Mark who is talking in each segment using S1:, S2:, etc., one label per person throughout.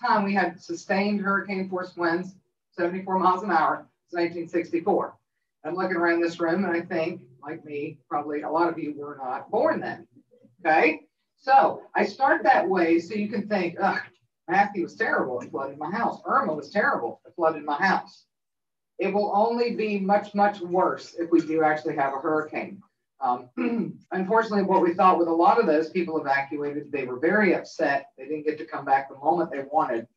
S1: time we had sustained hurricane force winds, 74 miles an hour, since 1964. I'm looking around this room and I think, like me, probably a lot of you were not born then. Okay? So I start that way so you can think, ugh, Matthew was terrible, it flooded my house. Irma was terrible, it flooded my house. It will only be much, much worse if we do actually have a hurricane. Unfortunately, what we thought with a lot of those people evacuated, they were very upset. They didn't get to come back the moment they wanted.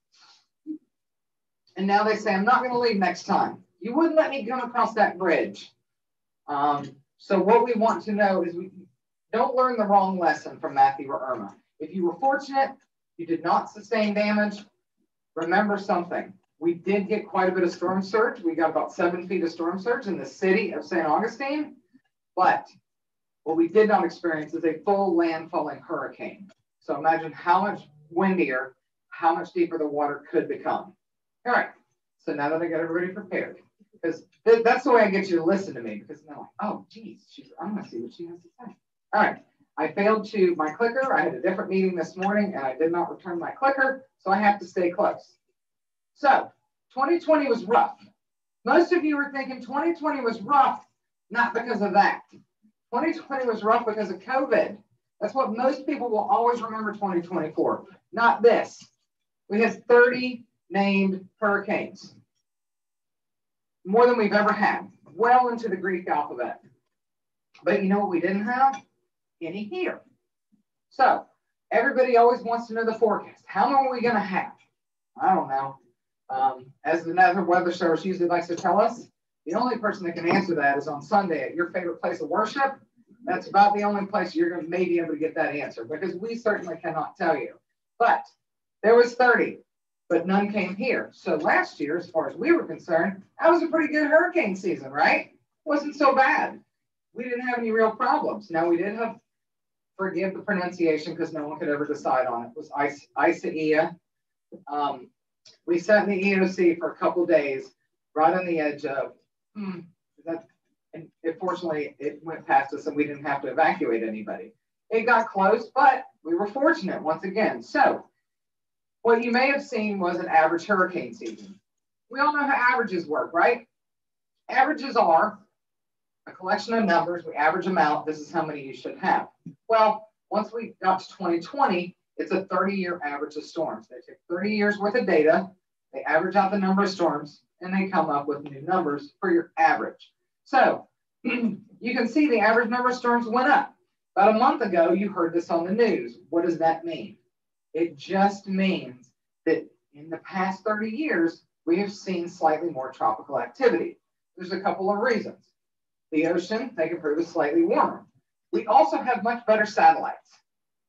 S1: And now they say, I'm not going to leave next time. You wouldn't let me come across that bridge. So what we want to know is we don't learn the wrong lesson from Matthew or Irma. If you were fortunate, you did not sustain damage, remember something. We did get quite a bit of storm surge. We got about 7 feet of storm surge in the city of St. Augustine. But what we did not experience is a full landfalling hurricane. So imagine how much windier, how much deeper the water could become. All right. So now that I got everybody prepared, because that's the way I get you to listen to me, because now, oh, geez, I'm going to see what she has to say. All right. I failed to my clicker. I had a different meeting this morning, and I did not return my clicker, so I have to stay close. So 2020 was rough. Most of you were thinking 2020 was rough, not because of that. 2020 was rough because of COVID. That's what most people will always remember 2024, not this. We had 30 named hurricanes, more than we've ever had, well into the Greek alphabet. But you know what we didn't have? Any here. So everybody always wants to know the forecast. How long are we going to have? I don't know. As the National Weather Service usually likes to tell us, the only person that can answer that is on Sunday at your favorite place of worship. That's about the only place you're going to maybe able to get that answer, because we certainly cannot tell you. But there was 30, but none came here. So last year, as far as we were concerned, that was a pretty good hurricane season, right? Wasn't so bad. We didn't have any real problems. Now we did have, forgive the pronunciation because no one could ever decide on it, was Isaiah. We sat in the EOC for a couple days, right on the edge of, and fortunately it went past us and we didn't have to evacuate anybody. It got close, but we were fortunate once again. So what you may have seen was an average hurricane season. We all know how averages work, right? Averages are a collection of numbers. We average them out. This is how many you should have. Well, once we got to 2020, it's a 30-year average of storms. They take 30 years worth of data, they average out the number of storms, and they come up with new numbers for your average. So you can see the average number of storms went up. About a month ago, you heard this on the news. What does that mean? It just means that in the past 30 years, we have seen slightly more tropical activity. There's a couple of reasons. The ocean, they can prove, is slightly warmer. We also have much better satellites.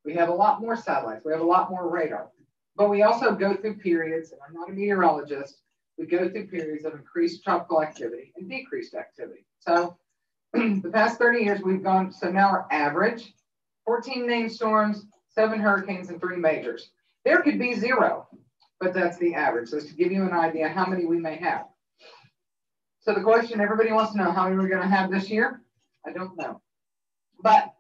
S1: We have a lot more satellites. We have a lot more radar. But we also go through periods, and I'm not a meteorologist, we go through periods of increased tropical activity and decreased activity. So the past 30 years, we've gone, so now our average, 14 named storms, 7 hurricanes, and 3 majors. There could be 0, but that's the average. So to give you an idea how many we may have. So the question everybody wants to know, how many we're going to have this year? I don't know. But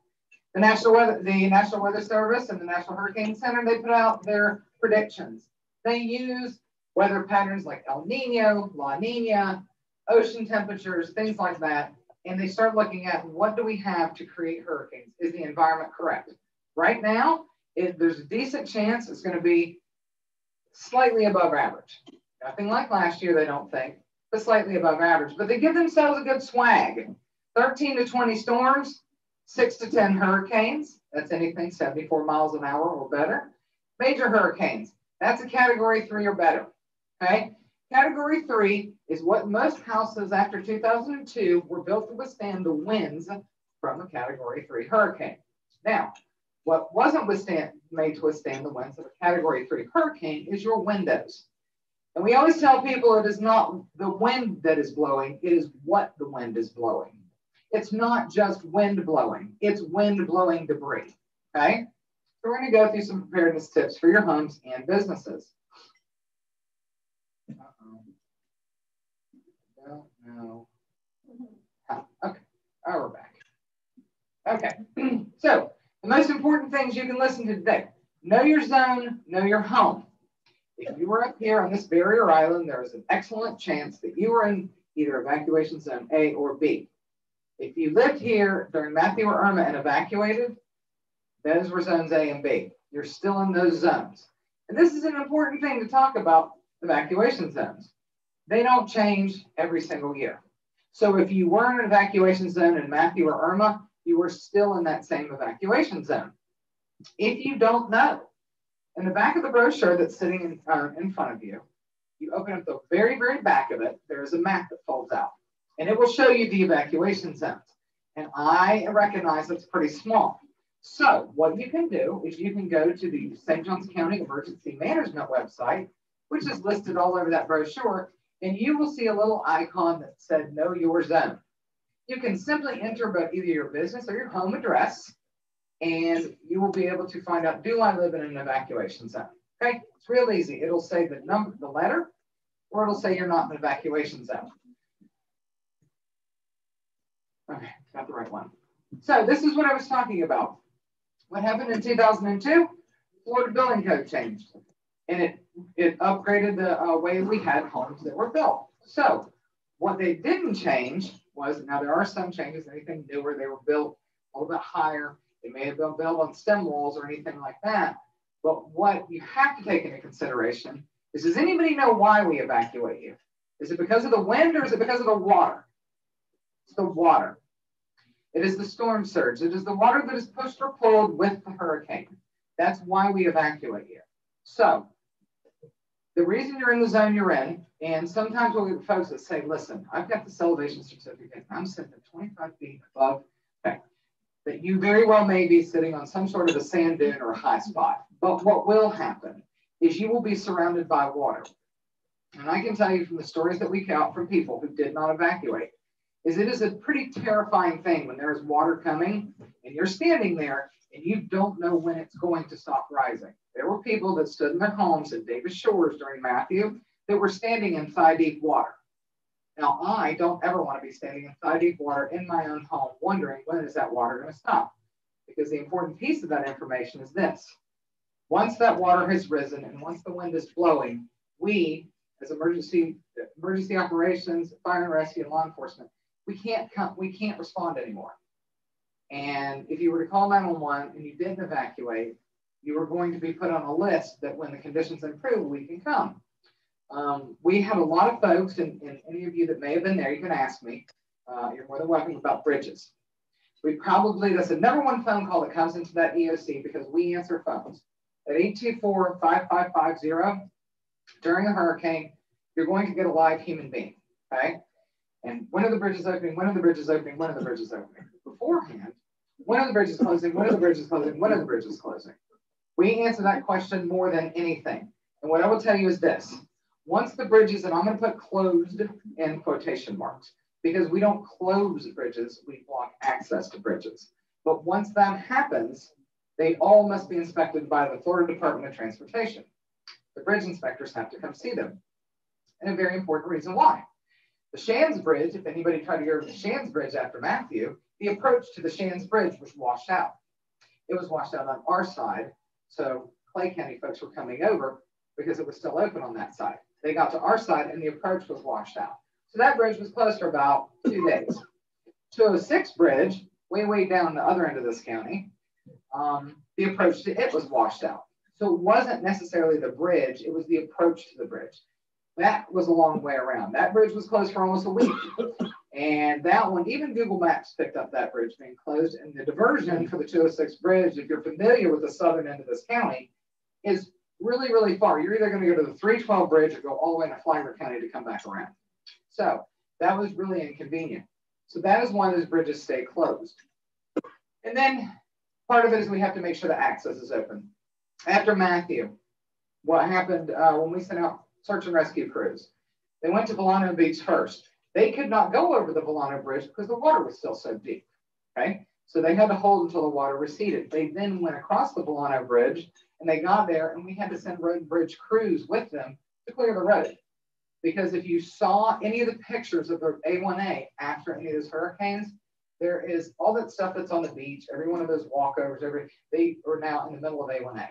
S1: the National Weather Service and the National Hurricane Center, they put out their predictions. They use weather patterns like El Nino, La Nina, ocean temperatures, things like that. And they start looking at what do we have to create hurricanes? Is the environment correct? Right now, there's a decent chance it's going to be slightly above average. Nothing like last year, they don't think, but slightly above average. But they give themselves a good swag. 13 to 20 storms, 6 to 10 hurricanes. That's anything 74 miles an hour or better. Major hurricanes. That's a category 3 or better. Okay. Category 3 is what most houses after 2002 were built to withstand the winds from a category 3 hurricane. Now, what wasn't made to withstand the winds of a category 3 hurricane is your windows. And we always tell people it is not the wind that is blowing, it is what the wind is blowing. It's not just wind blowing, it's wind blowing debris. Okay? So we're going to go through some preparedness tips for your homes and businesses. Don't know. Okay. Oh, we're back. Okay. So the most important things you can listen to today. Know your zone, know your home. If you were up here on this barrier island, there is an excellent chance that you were in either evacuation zone A or B. If you lived here during Matthew or Irma and evacuated, those were zones A and B. You're still in those zones. And this is an important thing to talk about evacuation zones. They don't change every single year. So if you were in an evacuation zone in Matthew or Irma, you were still in that same evacuation zone. If you don't know, in the back of the brochure that's sitting in front of you, you open up the very, very back of it, there's a map that folds out. And it will show you the evacuation zones. And I recognize it's pretty small. So what you can do is you can go to the St. Johns County Emergency Management website, which is listed all over that brochure, and you will see a little icon that said Know Your Zone. You can simply enter either your business or your home address, and you will be able to find out, do I live in an evacuation zone? Okay, it's real easy. It'll say the number, the letter, or it'll say you're not in an evacuation zone. Okay, got the right one. So this is what I was talking about. What happened in 2002? Florida Building Code changed, and it upgraded the way we had homes that were built. So what they didn't change was, now there are some changes, anything newer, they were built a little bit higher. They may have been built on stem walls or anything like that. But what you have to take into consideration is, does anybody know why we evacuate you? Is it because of the wind or is it because of the water? It's the water. It is the storm surge. It is the water that is pushed or pulled with the hurricane. That's why we evacuate you. So the reason you're in the zone you're in, and sometimes we'll get folks that say, listen, I've got this elevation certificate. I'm sitting at 25 feet above. Okay. That you very well may be sitting on some sort of a sand dune or a high spot. But what will happen is you will be surrounded by water. And I can tell you from the stories that we got from people who did not evacuate, is it is a pretty terrifying thing when there is water coming and you're standing there and you don't know when it's going to stop rising. There were people that stood in their homes at Davis Shores during Matthew that were standing in thigh-deep water. Now, I don't ever want to be standing in thigh-deep water in my own home wondering, when is that water going to stop? Because the important piece of that information is this. Once that water has risen and once the wind is blowing, we, as emergency operations, fire and rescue, and law enforcement, we can't respond anymore. And if you were to call 911 and you didn't evacuate, you were going to be put on a list that when the conditions improve, we can come. We have a lot of folks, and any of you that may have been there, you can ask me. You're more than welcome, about bridges. That's the number one phone call that comes into that EOC, because we answer phones. At 824-5550, during a hurricane, you're going to get a live human being, okay? And when are the bridges opening? When are the bridges opening? When are the bridges opening? Beforehand, when are the bridges closing? When are the bridges closing? When are the bridges closing? We answer that question more than anything. And what I will tell you is this. Once the bridges, and I'm going to put closed in quotation marks, because we don't close bridges, we block access to bridges. But once that happens, they all must be inspected by the Florida Department of Transportation. The bridge inspectors have to come see them. And a very important reason why. The Shands Bridge, if anybody tried to hear of the Shands Bridge after Matthew, the approach to the Shands Bridge was washed out. It was washed out on our side. So Clay County folks were coming over because it was still open on that side. They got to our side and the approach was washed out. So that bridge was closed for about 2 days. 206 Bridge, way down the other end of this county, the approach to it was washed out. So it wasn't necessarily the bridge, it was the approach to the bridge. That was a long way around. That bridge was closed for almost a week. And that one, even Google Maps picked up that bridge being closed. And the diversion for the 206 Bridge, if you're familiar with the southern end of this county, is really, really far. You're either going to go to the 312 Bridge or go all the way into Flagler County to come back around. So that was really inconvenient. So that is why those bridges stay closed. And then part of it is we have to make sure the access is open. After Matthew, what happened when we sent out search and rescue crews? They went to Volano Beach first. They could not go over the Volano Bridge because the water was still so deep, okay? So they had to hold until the water receded. They then went across the Volano Bridge and they got there, and we had to send road and bridge crews with them to clear the road. Because if you saw any of the pictures of the A1A after any of those hurricanes, there is all that stuff that's on the beach, every one of those walkovers, they are now in the middle of A1A.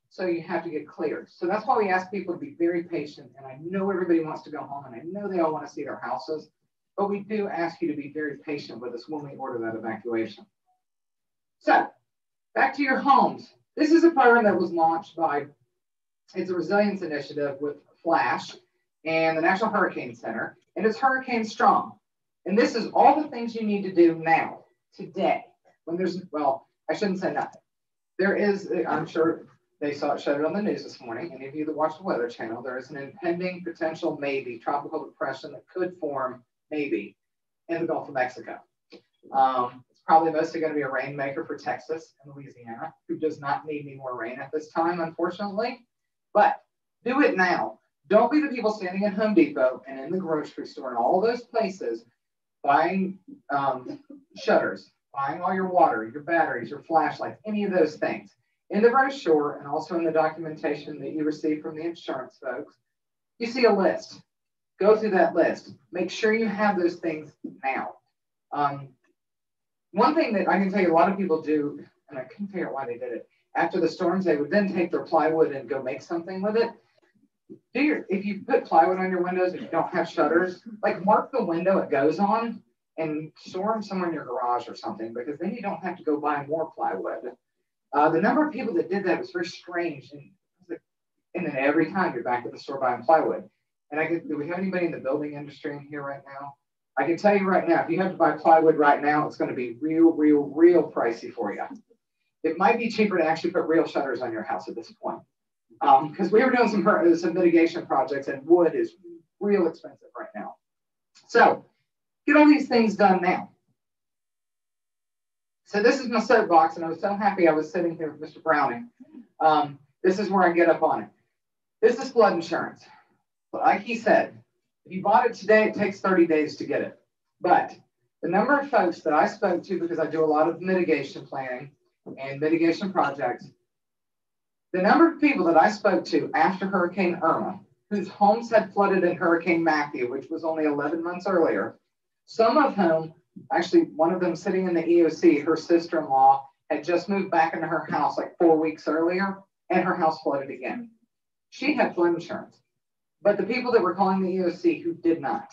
S1: So you have to get cleared. So that's why we ask people to be very patient. And I know everybody wants to go home, and I know they all want to see their houses, but we do ask you to be very patient with us when we order that evacuation. So back to your homes. This is a program that was launched by, it's a resilience initiative with Flash and the National Hurricane Center, and it's Hurricane Strong. And this is all the things you need to do now, today, when there's, well, I shouldn't say nothing. There is, I'm sure they showed it on the news this morning. Any of you that watch the Weather Channel, there is an impending potential maybe tropical depression that could form maybe in the Gulf of Mexico. It's probably mostly going to be a rainmaker for Texas and Louisiana, who does not need any more rain at this time, unfortunately. But do it now. Don't be the people standing at Home Depot and in the grocery store and all those places buying shutters, buying all your water, your batteries, your flashlights, any of those things. In the brochure and also in the documentation that you receive from the insurance folks, you see a list. Go through that list. Make sure you have those things now. One thing that I can tell you a lot of people do, and I couldn't figure out why they did it, after the storms, they would then take their plywood and go make something with it. If you put plywood on your windows and you don't have shutters, like mark the window it goes on and store them somewhere in your garage or something, because then you don't have to go buy more plywood. The number of people that did that was very strange. And then every time you're back at the store buying plywood. And do we have anybody in the building industry in here right now? I can tell you right now, if you have to buy plywood right now, it's going to be real pricey for you. It might be cheaper to actually put real shutters on your house at this point. Because we were doing some mitigation projects, and wood is real expensive right now. So get all these things done now. So this is my soapbox, and I was so happy I was sitting here with Mr. Browning. This is where I get up on it. This is flood insurance. Like he said, if you bought it today, it takes 30 days to get it. But the number of folks that I spoke to, because I do a lot of mitigation planning and mitigation projects, the number of people that I spoke to after Hurricane Irma, whose homes had flooded in Hurricane Matthew, which was only 11 months earlier, some of whom, actually one of them sitting in the EOC, her sister-in-law had just moved back into her house like 4 weeks earlier, and her house flooded again. She had flood insurance. But the people that were calling the EOC who did not,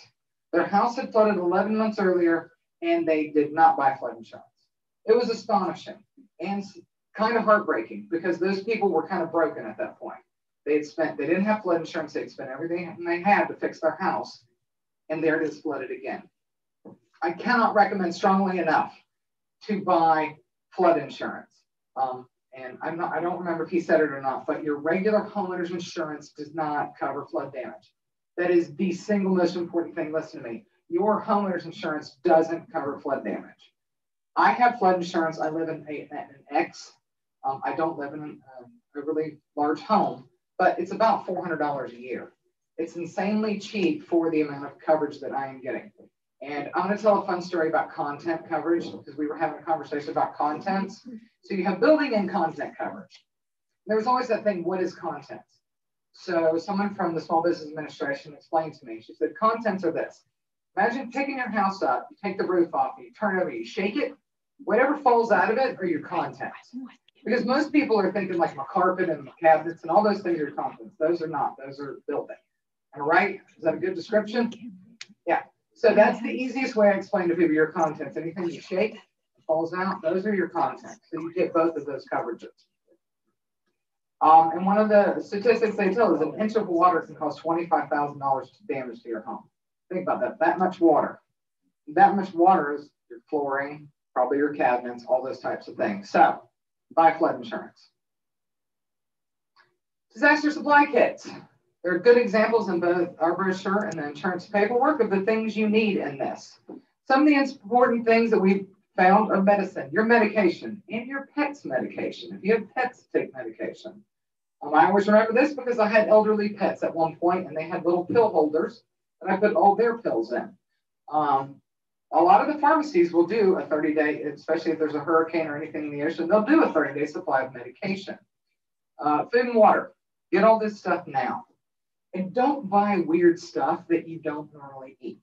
S1: their house had flooded 11 months earlier, and they did not buy flood insurance. It was astonishing and kind of heartbreaking, because those people were kind of broken at that point. They didn't have flood insurance. They'd spent everything they had to fix their house, and there it is, flooded again. I cannot recommend strongly enough to buy flood insurance. And I don't remember if he said it or not, but your regular homeowner's insurance does not cover flood damage. That is the single most important thing. Listen to me. Your homeowner's insurance doesn't cover flood damage. I have flood insurance. I live in an X. I don't live in a really large home, but it's about $400 a year. It's insanely cheap for the amount of coverage that I am getting. And I'm going to tell a fun story about content coverage, because we were having a conversation about contents. So you have building and content coverage. There's always that thing, what is content? So someone from the Small Business Administration explained to me, she said, contents are this. Imagine picking your house up, you take the roof off, you turn it over, you shake it, whatever falls out of it are your contents. Because most people are thinking like my carpet and my cabinets and all those things are contents. Those are not, those are building. Am I right? Is that a good description? Yeah. So that's the easiest way I explain to people your contents. Anything you shake, falls out, those are your contents. So you get both of those coverages. And one of the statistics they tell is an inch of water can cause $25,000 damage to your home. Think about that, that much water. That much water is your flooring, probably your cabinets, all those types of things. So buy flood insurance. Disaster supply kits. There are good examples in both our brochure and the insurance paperwork of the things you need in this. Some of the important things that we found are medicine, your medication, and your pet's medication. If you have pets, take medication. I always remember this because I had elderly pets at one point, and they had little pill holders, and I put all their pills in. A lot of the pharmacies will do a 30-day, especially if there's a hurricane or anything in the ocean, they'll do a 30-day supply of medication. Food and water. Get all this stuff now. And don't buy weird stuff that you don't normally eat.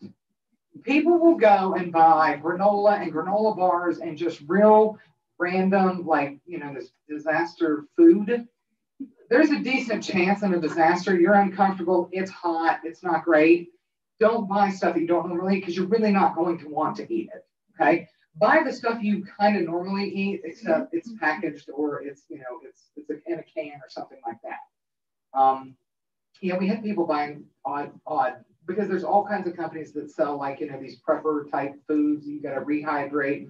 S1: People will go and buy granola and granola bars and just real random, like, you know, this disaster food. there's a decent chance in a disaster. You're uncomfortable. It's hot. It's not great. Don't buy stuff that you don't normally eat because you're really not going to want to eat it. Okay. Buy the stuff you kind of normally eat, except it's packaged or it's, you know, it's in a can or something like that. Yeah, we had people buying odd, because there's all kinds of companies that sell like, you know, these prepper type foods. You got to rehydrate.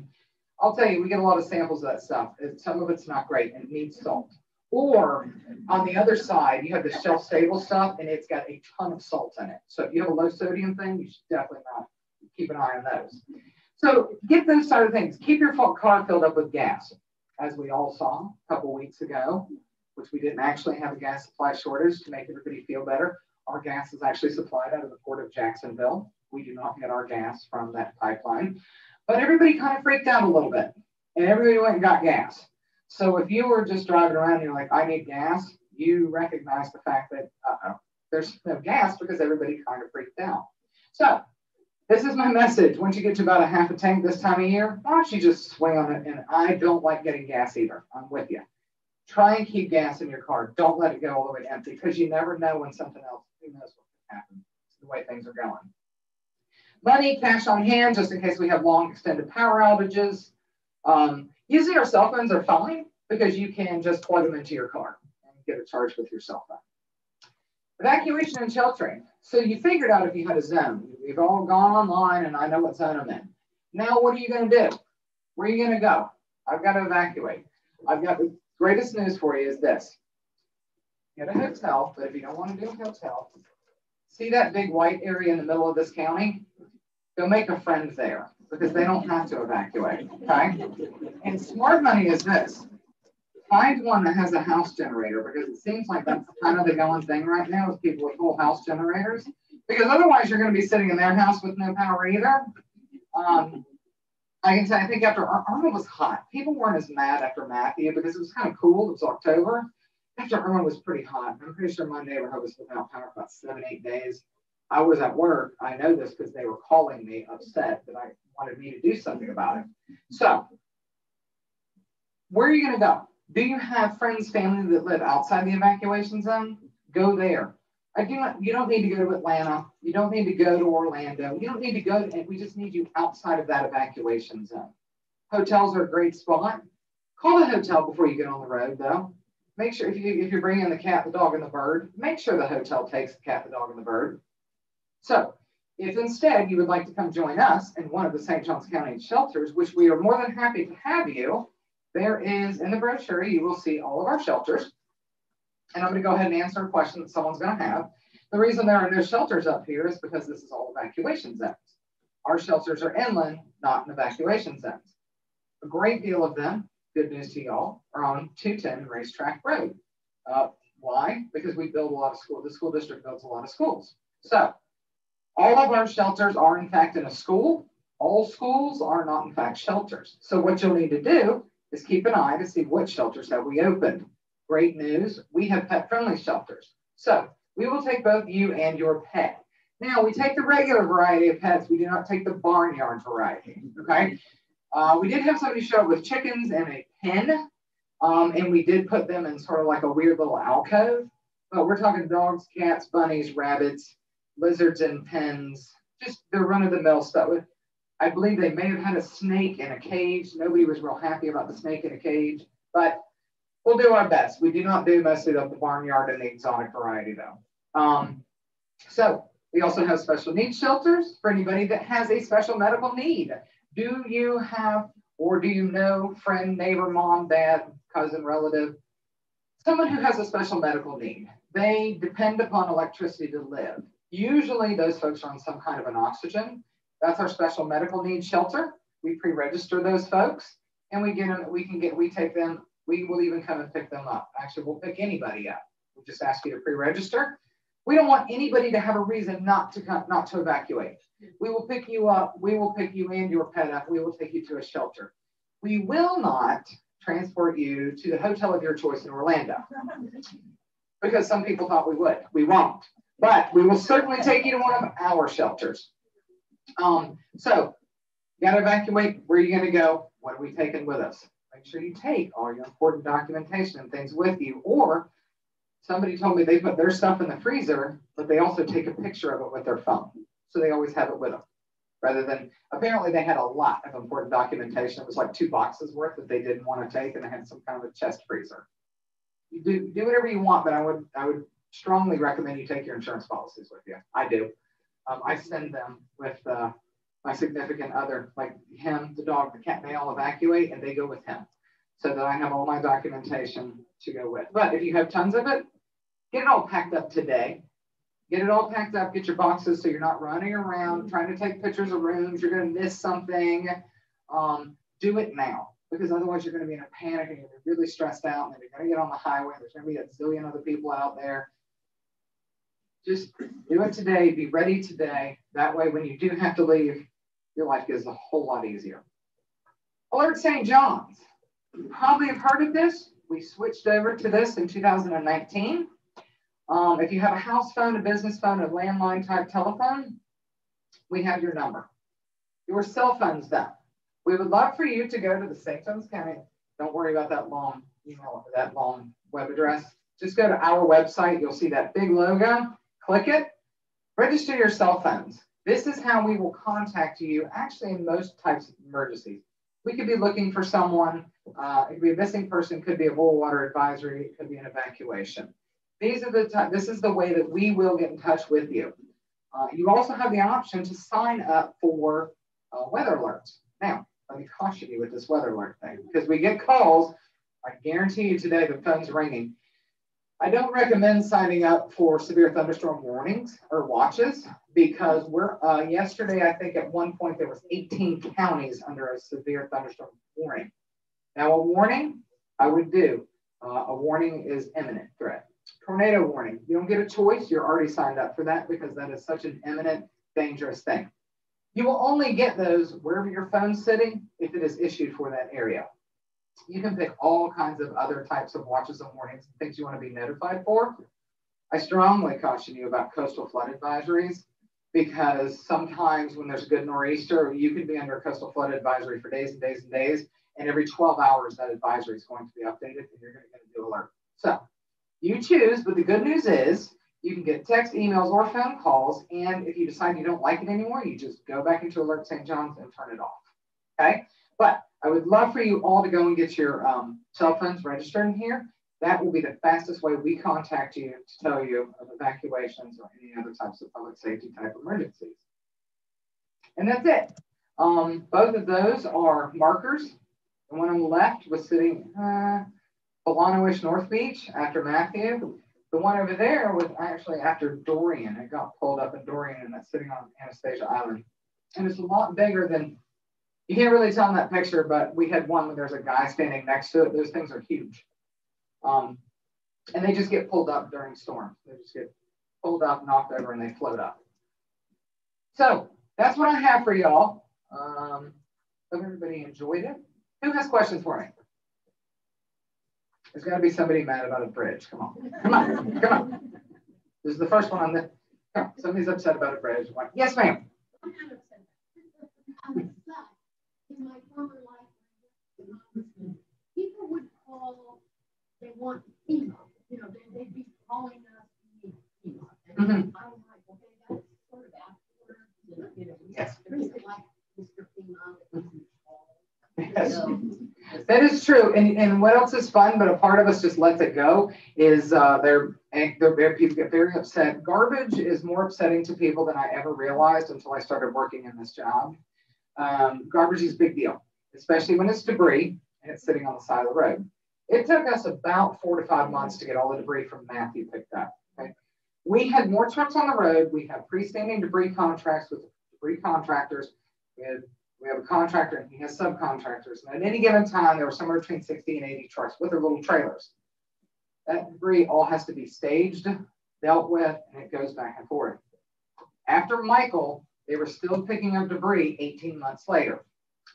S1: I'll tell you, we get a lot of samples of that stuff. Some of it's not great and it needs salt. Or on the other side, you have the shelf stable stuff and it's got a ton of salt in it. So if you have a low sodium thing, you should definitely not keep an eye on those. So get those sort of things. Keep your car filled up with gas, as we all saw a couple weeks ago, which we didn't actually have a gas supply shortage to make everybody feel better. Our gas is actually supplied out of the port of Jacksonville. We do not get our gas from that pipeline. But everybody kind of freaked out a little bit, and everybody went and got gas. So if you were just driving around and you're like, I need gas, you recognize the fact that, there's no gas because everybody kind of freaked out. So this is my message. Once you get to about a half a tank this time of year, why don't you just swing on it? And I don't like getting gas either. I'm with you. Try and keep gas in your car. Don't let it go all the way empty because you never know when something else, who knows what can happen. It's the way things are going. Money, cash on hand, just in case we have long extended power outages. Usually our cell phones are fine because you can just plug them into your car and get a charge with your cell phone. Evacuation and sheltering. So you figured out if you had a zone. We've all gone online and I know what zone I'm in. Now what are you going to do? Where are you going to go? I've got to evacuate. I've got the greatest news for you is this. Get a hotel, but if you don't want to do a hotel, see that big white area in the middle of this county? Go make a friend there because they don't have to evacuate, okay? And smart money is this. Find one that has a house generator because it seems like that's kind of the going thing right now with people with full house generators. Because otherwise you're going to be sitting in their house with no power either. I can say, I think after Irma was hot, people weren't as mad after Matthew because it was kind of cool. It was October. After Irma was pretty hot. I'm pretty sure my neighborhood was without power for about 7-8 days. I was at work. I know this because they were calling me upset that I wanted me to do something about it. So where are you going to go? Do you have friends, family that live outside the evacuation zone? Go there. You don't need to go to Atlanta. You don't need to go to Orlando. You don't need to go, we just need you outside of that evacuation zone. Hotels are a great spot. Call the hotel before you get on the road, though. Make sure if you're bringing the cat, the dog, and the bird, make sure the hotel takes the cat, the dog, and the bird. So if instead you would like to come join us in one of the St. Johns County shelters, which we are more than happy to have you, there is in the brochure, you will see all of our shelters. And I'm going to go ahead and answer a question that someone's going to have. The reason there are no shelters up here is because this is all evacuation zones. Our shelters are inland, not in evacuation zones. A great deal of them, good news to y'all, are on 210 Racetrack Road. Why? Because we build a lot of schools. The school district builds a lot of schools. So all of our shelters are in fact in a school. All schools are not in fact shelters. So what you'll need to do is keep an eye to see what shelters have we opened. Great news, we have pet-friendly shelters. So we will take both you and your pet. Now, we take the regular variety of pets. We do not take the barnyard variety, okay? We did have somebody show up with chickens in a pen, and we did put them in sort of like a weird little alcove. But we're talking dogs, cats, bunnies, rabbits, lizards in pens, just the run-of-the-mill stuff. I believe they may have had a snake in a cage. Nobody was real happy about the snake in a cage, but we'll do our best. We do not do mostly of the barnyard and the exotic variety, though. So we also have special needs shelters for anybody that has a special medical need. Do you have, or do you know, friend, neighbor, mom, dad, cousin, relative, someone who has a special medical need? They depend upon electricity to live. Usually those folks are on some kind of an oxygen. That's our special medical needs shelter. We pre-register those folks and we take them. We will even come and pick them up. Actually, we'll pick anybody up. We'll just ask you to pre-register. We don't want anybody to have a reason not to evacuate. We will pick you up. We will pick you and your pet up. We will take you to a shelter. We will not transport you to the hotel of your choice in Orlando because some people thought we would. We won't. But we will certainly take you to one of our shelters. So you got to evacuate. Where are you going to go? What are we taking with us? Make sure you take all your important documentation and things with you, or Somebody told me they put their stuff in the freezer, but they also take a picture of it with their phone. So they always have it with them. Rather than, apparently they had a lot of important documentation. It was like 2 boxes worth that they didn't want to take, and they had some kind of a chest freezer. You do whatever you want, but I would strongly recommend you take your insurance policies with you. I do. I send them with my significant other, like him, the dog, the cat, they all evacuate, and they go with him, so that I have all my documentation to go with. But if you have tons of it, get it all packed up today. Get it all packed up, get your boxes so you're not running around trying to take pictures of rooms. You're going to miss something. Do it now, because otherwise you're going to be in a panic and you're going to be really stressed out, and then you're going to get on the highway. There's going to be a zillion other people out there. Just do it today. Be ready today. That way, when you do have to leave, your life is a whole lot easier. Alert St. John's. You probably have heard of this. We switched over to this in 2019. If you have a house phone, a business phone, a landline type telephone, we have your number. Your cell phone's done. We would love for you to go to the St. John's County. Don't worry about that long email, that long web address. Just go to our website. You'll see that big logo. Click it. Register your cell phones. This is how we will contact you actually in most types of emergencies. We could be looking for someone. It could be a missing person, could be a boil water advisory, it could be an evacuation. This is the way that we will get in touch with you. You also have the option to sign up for weather alerts. Now, let me caution you with this weather alert thing, because we get calls. I guarantee you today the phone's ringing. I don't recommend signing up for severe thunderstorm warnings or watches, because yesterday, I think at one point there was 18 counties under a severe thunderstorm warning. Now, a warning, I would do. A warning is imminent threat. Tornado warning, you don't get a choice. You're already signed up for that, because that is such an imminent, dangerous thing. You will only get those wherever your phone's sitting if it is issued for that area. You can pick all kinds of other types of watches and warnings and things you want to be notified for. I strongly caution you about coastal flood advisories, because sometimes when there's a good nor'easter, you could be under a coastal flood advisory for days and days and days, and every 12 hours that advisory is going to be updated, and you're going to get a new alert. So you choose, but the good news is you can get text, emails, or phone calls, and if you decide you don't like it anymore, you just go back into Alert St. John's and turn it off, okay? But I would love for you all to go and get your cell phones registered in here. That will be the fastest way we contact you to tell you of evacuations or any other types of public safety type emergencies. And that's it. Both of those are markers. The one on the left was sitting Bolano-ish North Beach after Matthew. The one over there was actually after Dorian. It got pulled up in Dorian, and that's sitting on Anastasia Island. And it's a lot bigger than, you can't really tell in that picture, but we had one where there's a guy standing next to it. Those things are huge. And they just get pulled up during storms. They just get pulled up, knocked over, and they float up. So that's what I have for y'all. Hope everybody enjoyed it. Who has questions for me? There's got to be somebody mad about a bridge. Come on. Come on. Come on. This is the first one on the. Come on. Somebody's upset about a bridge. Yes, ma'am.
S2: I'm not upset. In my former life, people would call, they want FEMA. You know, they'd be calling us FEMA. And I'm like, okay, that's sort of afterwards. You know,
S1: yes.
S2: Like Mr. FEMA.
S1: Yes. That is true. And what else is fun, but a part of us just lets it go, is people get very upset. Garbage is more upsetting to people than I ever realized until I started working in this job. Garbage is a big deal, especially when it's debris and it's sitting on the side of the road. It took us about 4 to 5 months to get all the debris from Matthew picked up. Okay? We had more trucks on the road. We have freestanding debris contracts with debris contractors. We have a contractor and he has subcontractors. And at any given time, there were somewhere between 60 and 80 trucks with their little trailers. That debris all has to be staged, dealt with, and it goes back and forth. After Michael, they were still picking up debris 18 months later.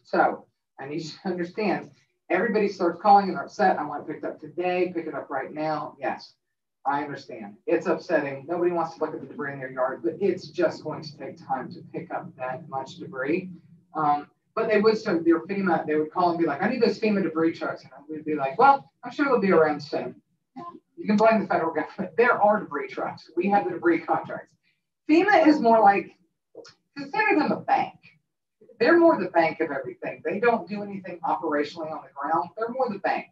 S1: So I need you to understand, everybody starts calling and they're upset. I want it picked up today, pick it up right now. Yes, I understand. It's upsetting. Nobody wants to look at the debris in their yard, but it's just going to take time to pick up that much debris. But they would start their FEMA, they would call and be like, I need those FEMA debris trucks. And we'd be like, well, I'm sure they'll be around soon. You can blame the federal government. There are debris trucks. We have the debris contracts. FEMA is more like, consider them a bank. They're more the bank of everything. They don't do anything operationally on the ground. They're more the bank.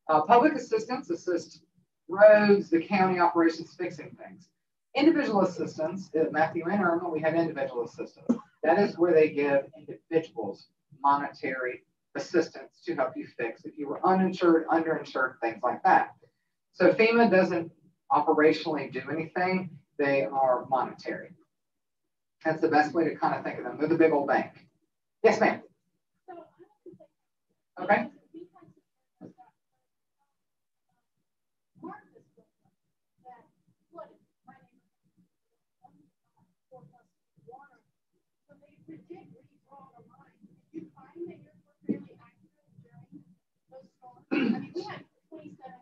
S1: Public assistance assists roads, the county operations, fixing things. Individual assistance, at Matthew and Irma, we have individual assistance. That is where they give individuals monetary assistance to help you fix if you were uninsured, underinsured, things like that. So FEMA doesn't operationally do anything. They are monetary. That's the best way to kind of think of them. They're the big old bank. Yes, ma'am. Okay.
S2: I mean, we had 27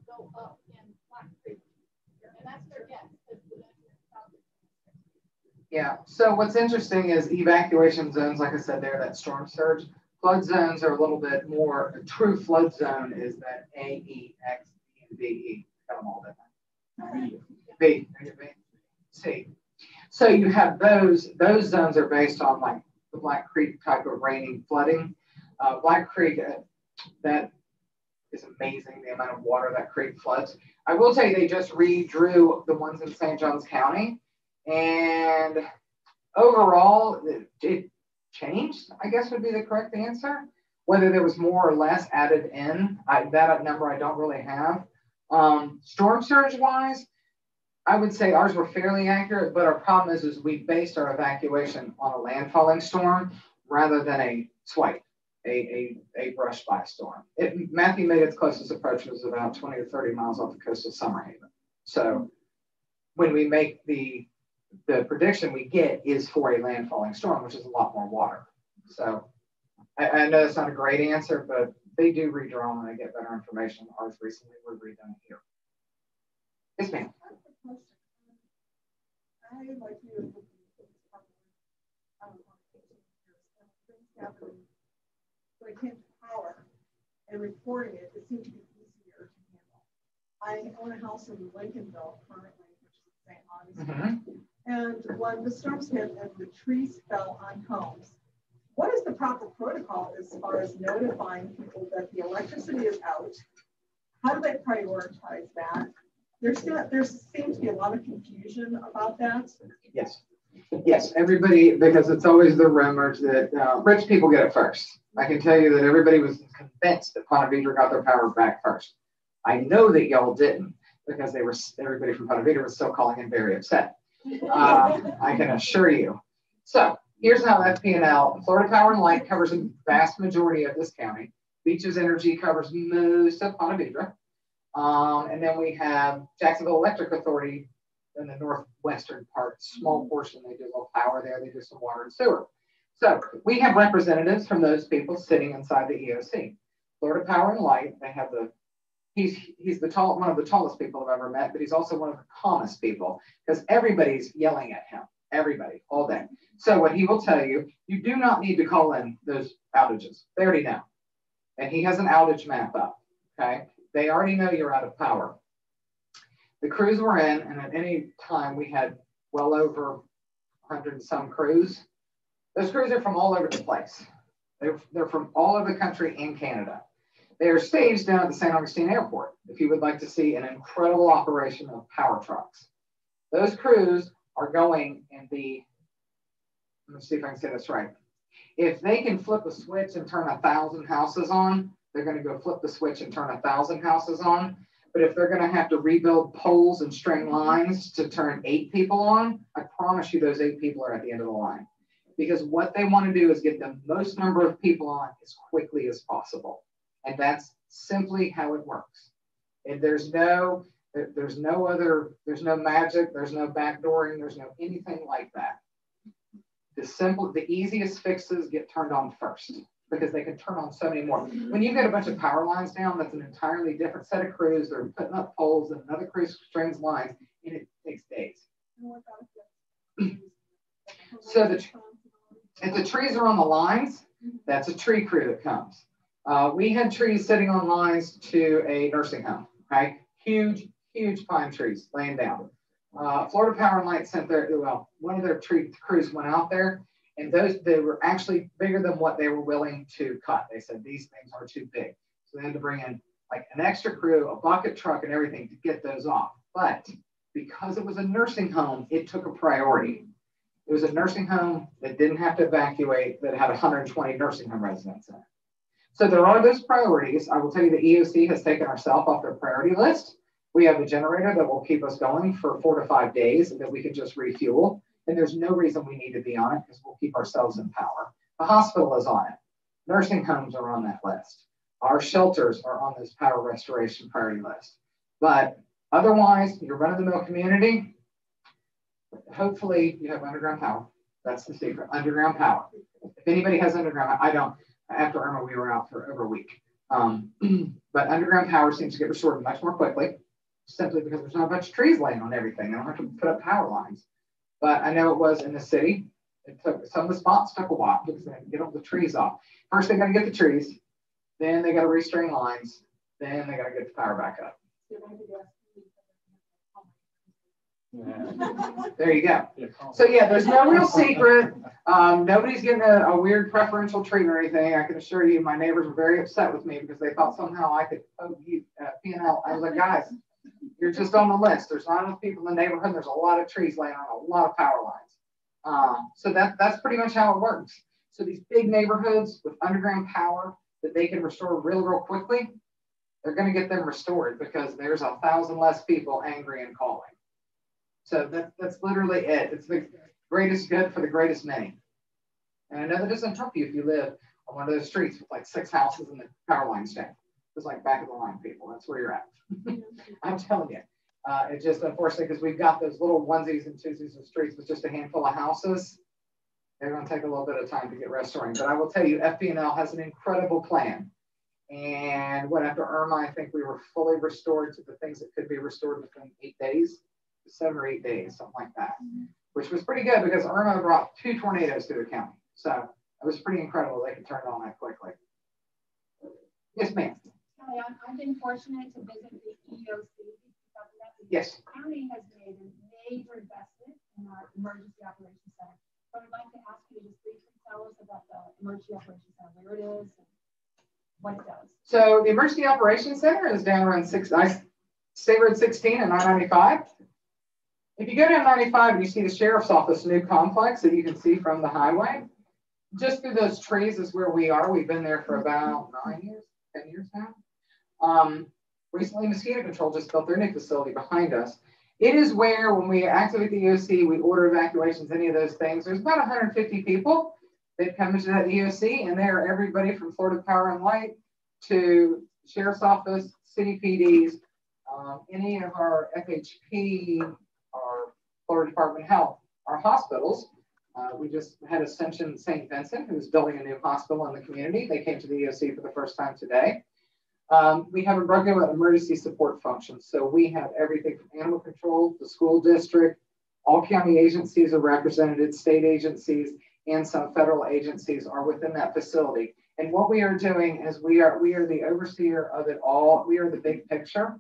S2: go up in Black Creek, and that's their guess.
S1: Yeah, so what's interesting is evacuation zones, like I said, there, that storm surge. Flood zones are a little bit more, a true flood zone is that A, E, X, D, and D, E. Got them all different. B, C. So you have those zones are based on like the Black Creek type of raining flooding. Black Creek, that is amazing, the amount of water that creek floods. I will tell you, they just redrew the ones in St. Johns County. And overall, it changed, I guess would be the correct answer. Whether there was more or less added in, that number I don't really have. Storm surge wise, I would say ours were fairly accurate, but our problem is we based our evacuation on a landfalling storm rather than a swipe, a brush by storm. Matthew made its closest approach was about 20 to 30 miles off the coast of Summerhaven. So when we make the prediction we get is for a landfalling storm, which is a lot more water. So I know that's not a great answer, but they do redraw them and they get better information. Ours recently were redone here. Yes, ma'am.
S3: I like you when it came to power and reporting it, it seemed to be easier to handle. I own a house in Lincolnville currently, which is St. Augustine. And when the storms hit and the trees fell on homes, what is the proper protocol as far as notifying people that the electricity is out? How do they prioritize that? There seems to be a lot of confusion about that.
S1: Yes. Yes, everybody, because it's always the rumors that rich people get it first. I can tell you that everybody was convinced that Ponte Vedra got their power back first. I know that y'all didn't because everybody from Ponte Vedra was still calling in very upset. I can assure you. So here's how FP&L, Florida Power and Light covers a vast majority of this county. Beaches Energy covers most of Ponte Vedra. And then we have Jacksonville Electric Authority in the northwestern part, small portion. They do a little power there. They do some water and sewer. So we have representatives from those people sitting inside the EOC. Florida Power and Light, they have he's one of the tallest people I've ever met, but he's also one of the calmest people because everybody's yelling at him, everybody, all day. So what he will tell you, you do not need to call in those outages. They already know. And he has an outage map up, okay? They already know you're out of power. The crews were in, and at any time we had well over 100 and some crews. Those crews are from all over the place. They're from all over the country and Canada. They are staged down at the St. Augustine Airport if you would like to see an incredible operation of power trucks. Those crews are going in let me see if I can say this right. If they can flip a switch and turn 1,000 houses on, they're going to go flip the switch and turn 1,000 houses on. But if they're going to have to rebuild poles and string lines to turn 8 people on, I promise you those 8 people are at the end of the line. Because what they want to do is get the most number of people on as quickly as possible. And that's simply how it works. And there's no magic, there's no backdooring, there's no anything like that. The easiest fixes get turned on first because they can turn on so many more. When you get a bunch of power lines down, that's an entirely different set of crews. They're putting up poles and another crew strings lines, and it takes days. So if the trees are on the lines, that's a tree crew that comes. We had trees sitting on lines to a nursing home, okay? Huge, huge pine trees laying down. Florida Power and Light sent one of their tree crews went out there, and they were actually bigger than what they were willing to cut. They said these things are too big. So they had to bring in like an extra crew, a bucket truck and everything to get those off. But because it was a nursing home, it took a priority. It was a nursing home that didn't have to evacuate, that had 120 nursing home residents in it. So there are those priorities. I will tell you the EOC has taken ourselves off their priority list. We have a generator that will keep us going for 4 to 5 days and that we can just refuel. And there's no reason we need to be on it because we'll keep ourselves in power. The hospital is on it. Nursing homes are on that list. Our shelters are on this power restoration priority list. But otherwise, you're run-of-the-mill community. Hopefully you have underground power. That's the secret, underground power. If anybody has underground, I don't. After Irma, we were out for over a week. But underground power seems to get restored much more quickly, simply because there's not a bunch of trees laying on everything. They don't have to put up power lines. But I know it was in the city. It took some of the spots took a while because they had to get all the trees off. First, they got to get the trees. Then they got to restring lines. Then they got to get the power back up. There you go. So yeah, there's no real secret. Nobody's getting a weird preferential treatment or anything. I can assure you, my neighbors were very upset with me because they thought somehow I could P&L. I was like, guys, you're just on the list. There's not enough people in the neighborhood. There's a lot of trees laying on a lot of power lines. So that's pretty much how it works. So these big neighborhoods with underground power that they can restore real quickly, they're going to get them restored because there's 1,000 less people angry and calling. So that's literally it. It's the greatest good for the greatest many. And I know that doesn't help you if you live on one of those streets with like 6 houses and the power lines down. It's like back of the line people. That's where you're at. I'm telling you. It's just unfortunately because we've got those little onesies and twosies of streets with just a handful of houses. They're going to take a little bit of time to get restoring. But I will tell you, FP&L has an incredible plan. And after Irma, I think we were fully restored to the things that could be restored within 8 days. 7 or 8 days, something like that, which was pretty good because Irma brought 2 tornadoes to the county. So it was pretty incredible they could turn it on that quickly. Yes, ma'am.
S2: Hi, I've been fortunate to visit the EOC.
S1: Yes.
S2: The county has made a major investment in our Emergency Operations Center. So I'd like to ask you to just briefly tell us about the Emergency Operations Center, where it is, and what it does.
S1: So the Emergency Operations Center is down around State Road 16 and I-95. If you go down 95 and you see the sheriff's office new complex that you can see from the highway, just through those trees is where we are. We've been there for about 9 years, 10 years now. Recently, Mosquito Control just built their new facility behind us. It is where, when we activate the EOC, we order evacuations, any of those things. There's about 150 people that come into that EOC, and they are everybody from Florida Power and Light to Sheriff's Office, City PDs, any of our FHP, our Florida Department of Health, our hospitals. We just had Ascension St. Vincent, who's building a new hospital in the community. They came to the EOC for the first time today. We have a broken down emergency support functions. So we have everything from animal control, the school district, all county agencies are represented, state agencies, and some federal agencies are within that facility. And what we are doing is we are the overseer of it all. We are the big picture.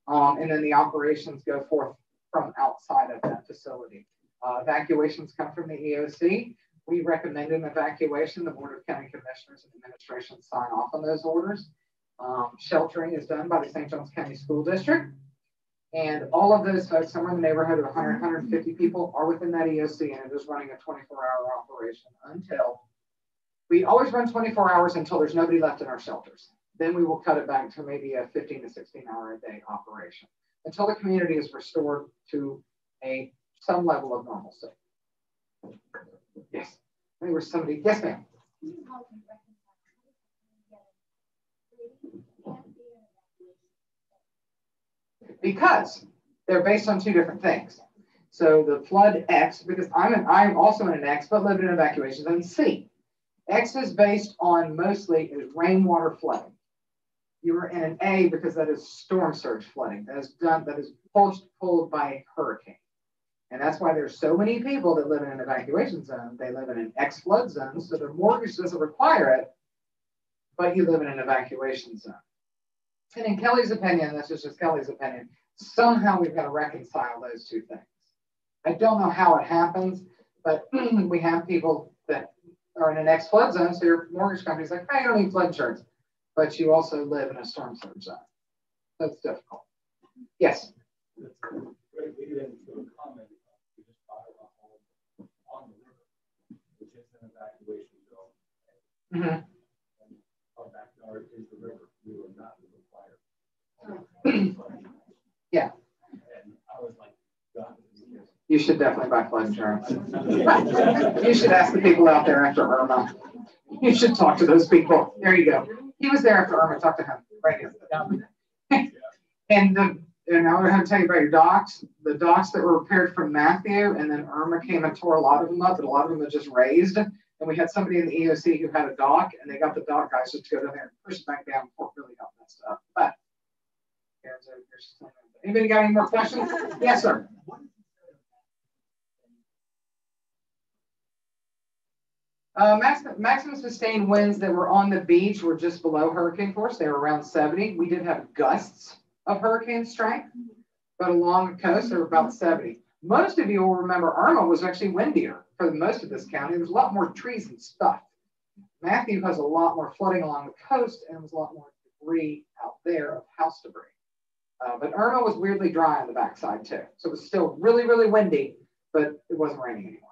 S1: And then the operations go forth from outside of that facility. Evacuations come from the EOC. We recommend an evacuation. The Board of County Commissioners and Administration sign off on those orders. Sheltering is done by the St. Johns County School District. And all of those folks, somewhere in the neighborhood of 100, 150 people are within that EOC, and it is running a 24-hour operation until, we always run 24 hours until there's nobody left in our shelters. Then we will cut it back to maybe a 15 to 16-hour a day operation until the community is restored to some level of normalcy. Yes, I think there's somebody. Yes, ma'am. Because they're based on 2 different things. So the flood X, because I'm also in an X, but lived in evacuation zone C. X is based on mostly rainwater flooding. You are in an A because that is storm surge flooding. That is pulled by a hurricane. And that's why there's so many people that live in an evacuation zone. They live in an X flood zone, so their mortgage doesn't require it, but you live in an evacuation zone. And in Kelly's opinion, this is just Kelly's opinion, somehow we've got to reconcile those two things. I don't know how it happens, but we have people that are in an ex-flood zone, so your mortgage company's like, hey, you don't need flood insurance, but you also live in a storm surge zone. That's difficult. Yes?
S4: That's great lead into a comment. We just bought a home on the river, which is an evacuation zone.
S1: Mm-hmm.
S4: And our backyard is the river. We were not required.
S1: Yeah.
S4: And I was like, God.
S1: You should definitely buy flood insurance. You should ask the people out there after Irma. You should talk to those people. There you go. He was there after Irma. Talk to him. Right here. And I'm going to tell you about your docks. The docks that were repaired from Matthew, and then Irma came and tore a lot of them up, and a lot of them are just raised. And we had somebody in the EOC who had a dock, and they got the dock guys just to go down there and push it back down before it really got messed up. But anybody got any more questions? Yes, sir. Maximum sustained winds that were on the beach were just below hurricane force. They were around 70. We did have gusts of hurricane strength, but along the coast, they were about 70. Most of you will remember Irma was actually windier for most of this county. There's a lot more trees and stuff. Matthew has a lot more flooding along the coast, and there's a lot more debris out there of house debris. But Irma was weirdly dry on the backside too. So it was still really, really windy, but it wasn't raining anymore.